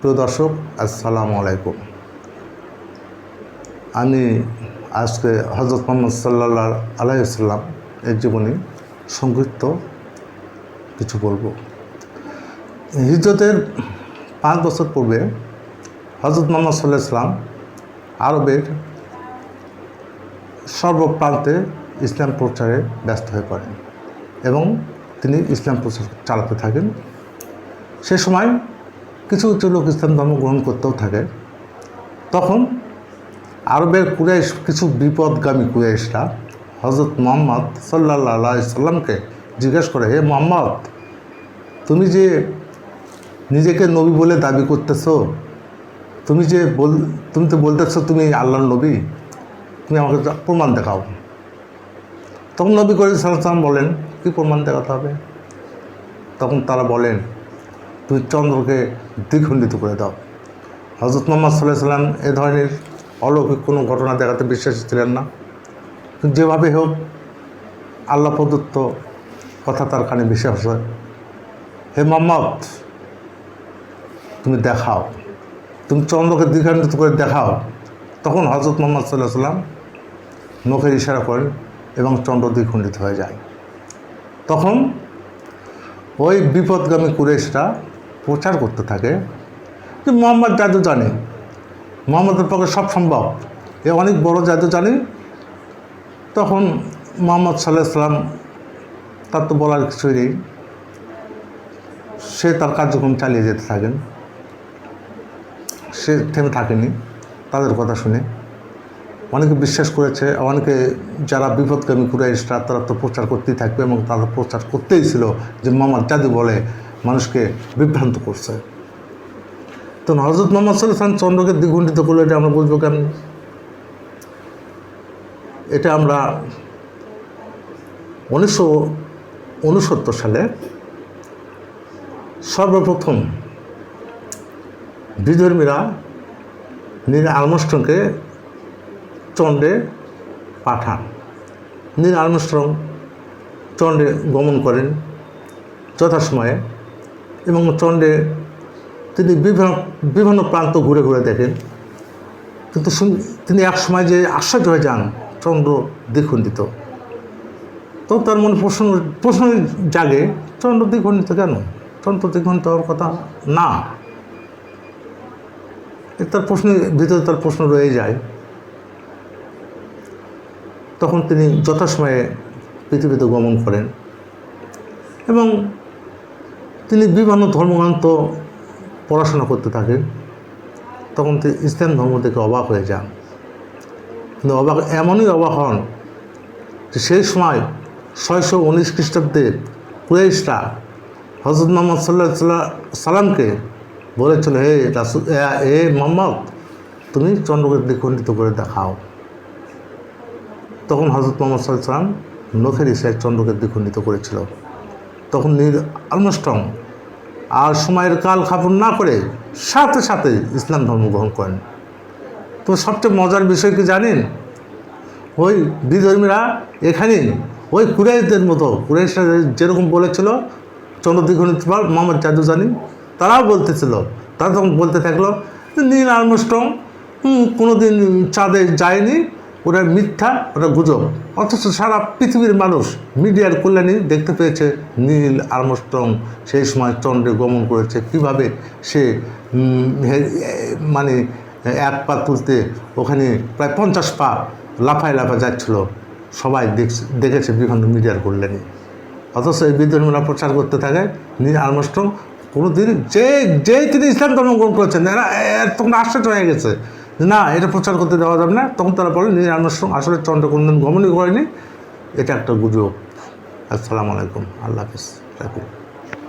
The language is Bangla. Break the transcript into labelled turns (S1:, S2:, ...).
S1: প্রিয় দর্শক, আসসালামু আলাইকুম। আমি আজকে হযরত মুহাম্মদ সাল্লাল্লাহু আলাইহি ওয়াসাল্লাম এর জীবনী সংক্ষিপ্ত কিছু বলবো। হিজরতের 5 বছর পূর্বে হযরত মুহাম্মদ সাল্লাল্লাহু আলাইহি ওয়াসাল্লাম আরবের সর্বপ্রান্তে ইসলাম প্রচারে ব্যস্ত হয়ে পড়েন এবং তিনি ইসলাম প্রচার চালাতে থাকেন। সে সময় কিছু কিছু লোক ইসলাম ধর্ম গ্রহণ করতেও থাকে। তখন আরবের কুরাইশ, কিছু বিপদগামী কুরাইশরা হযরত মুহাম্মদ সাল্লাল্লাহু আলাইহি সাল্লামকে জিজ্ঞেস করে, হে মুহাম্মদ, তুমি যে নিজেকে নবী বলে দাবি করতেছো, তুমি তো বলতেছো তুমি আল্লাহর নবী, তুমি আমাকে প্রমাণ দেখাও। তখন নবী করিম সাল্লাল্লাহু আলাইহি সাল্লাম বলেন, কী প্রমাণ দেখাতে হবে? তখন তারা বলেন, তুমি চন্দ্রকে দ্বিখণ্ডিত করে দাও। হযরত মুহাম্মদ সাল্লাল্লাহু আলাইহি সাল্লাম এ ধরনের অলৌকিক কোনো ঘটনা দেখাতে বিশ্বাসী ছিলেন না। যেভাবে হোক আল্লাহ প্রদত্ত কথা তার কানে বিশ্বাস হয়। হে মুহাম্মদ, তুমি দেখাও, তুমি চন্দ্রকে দ্বিখণ্ডিত করে দেখাও। তখন হযরত মুহাম্মদ সাল্লাল্লাহু আলাইহি সাল্লাম নখের ইশারা করেন এবং চন্দ্র দ্বিখণ্ডিত হয়ে যায়। তখন ওই বিপদগামী কুরাইশরা প্রচার করতে থাকে যে মুহাম্মদ জাদু জানে, মুহাম্মদের পক্ষে সব সম্ভব, এ অনেক বড় জাদু জানে। তখন মুহাম্মদ সাল্লাল্লাহু আলাইহি সাল্লাম, তার তো বলার কিছুই নেই, সে তার কার্যক্রম চালিয়ে যেতে থাকেন। সে থেমে থাকেনি তাদের কথা শুনে। অনেকে বিশ্বাস করেছে, অনেকে যারা বিপদগামী কুরাইশরা তারা তো প্রচার করতেই থাকবে এবং তারা প্রচার করতেই ছিল যে মুহাম্মদ জাদু বলে মানুষকে বিভ্রান্ত করছে। তখন হযরত মুহাম্মদ সাল্লাল্লাহু আলাইহি সাল্লাম চন্দ্রকে দ্বিখণ্ডিত করলে এটা আমরা বুঝবো কেন? এটা আমরা 1969 সালে সর্বপ্রথম বিধর্মীরা নীল আর্মস্ট্রংকে চন্দ্রে পাঠান। নীল আর্মস্ট্রং চন্দ্রে গমন করেন যথাসময়ে এবং চন্দ্রে তিনি বিভিন্ন প্রান্ত ঘুরে ঘুরে দেখেন। কিন্তু তিনি এক সময় যে আশ্চর্য হয়ে যান, চন্দ্র দ্বিখণ্ডিত। তো তার মনে প্রশ্ন জাগে, চন্দ্র দ্বিখণ্ডিত কেন? চন্দ্র দ্বিখণ্ডিত হওয়ার কথা না। তার ভিতরে তার প্রশ্ন রয়ে যায়। তখন তিনি যথাসময়ে পৃথিবীতে গমন করেন এবং তিনি বিভিন্ন ধর্মগ্রন্থ পড়াশোনা করতে থাকেন। তখন তিনি ইসলাম ধর্ম থেকে অবাক হয়ে যান। কিন্তু এমনই অবাক হন যে সেই সময় 619 খ্রিস্টাব্দে কুরাইশরা হযরত মুহাম্মদ সাল্লাল্লাহু আলাইহি সাল্লামকে বলেছিল, হে মুহাম্মদ, তুমি চন্দ্রকে দ্বিখণ্ডিত করে দেখাও। তখন হযরত মুহাম্মদ সাল্লাল্লাহু আলাইহি সাল্লাম নখের ইশারায় চন্দ্রকে দ্বিখণ্ডিত করেছিল। তখন নীল আর্মস্ট্রং আর সময়ের কাল খাপুন না করে সাথে সাথে ইসলাম ধর্ম গ্রহণ করেন। তো সবচেয়ে মজার বিষয় কি জানেন? ওই বিধর্মীরা এখানেই ওই কুরাইশদের মতো, কুরাইশরা যেরকম বলেছিল চন্দ্র দ্বিখণ্ডিত মুহাম্মদ জাদু জানি, তারাও বলতেছিল। তারা তখন বলতে থাকলো নীল আর্মস্ট্রং কোনোদিন চাঁদে যায়নি, ওটা মিথ্যা, ওটা গুজব। অথচ সারা পৃথিবীর মানুষ মিডিয়ার কল্যাণে দেখতে পেয়েছে নীল আর্মস্ট্রং সেই সময় চন্দ্রে গমন করেছে, কীভাবে সে মানে এক পা তুলতে ওখানে প্রায় 50 পা লাফায় যাচ্ছিল। সবাই দেখেছে বিভিন্ন মিডিয়ার কল্যাণে। অথচ এই বিধর্মীরা প্রচার করতে থাকে নীল আর্মস্ট্রং কোনোদিন যেই তিনি ইসলাম ধর্ম গ্রহণ করেছেন, এরা তখন আশ্চর্য হয়ে গেছে না, এটা প্রচার করতে দেওয়া যাবে না। তখন তারা বলে নীল আর্মস্ট্রং আসলে চন্দ্র কোনোদিন গমনই করেনি, এটা একটা গুজব। আসসালামু আলাইকুম, আল্লাহ হাফিজ।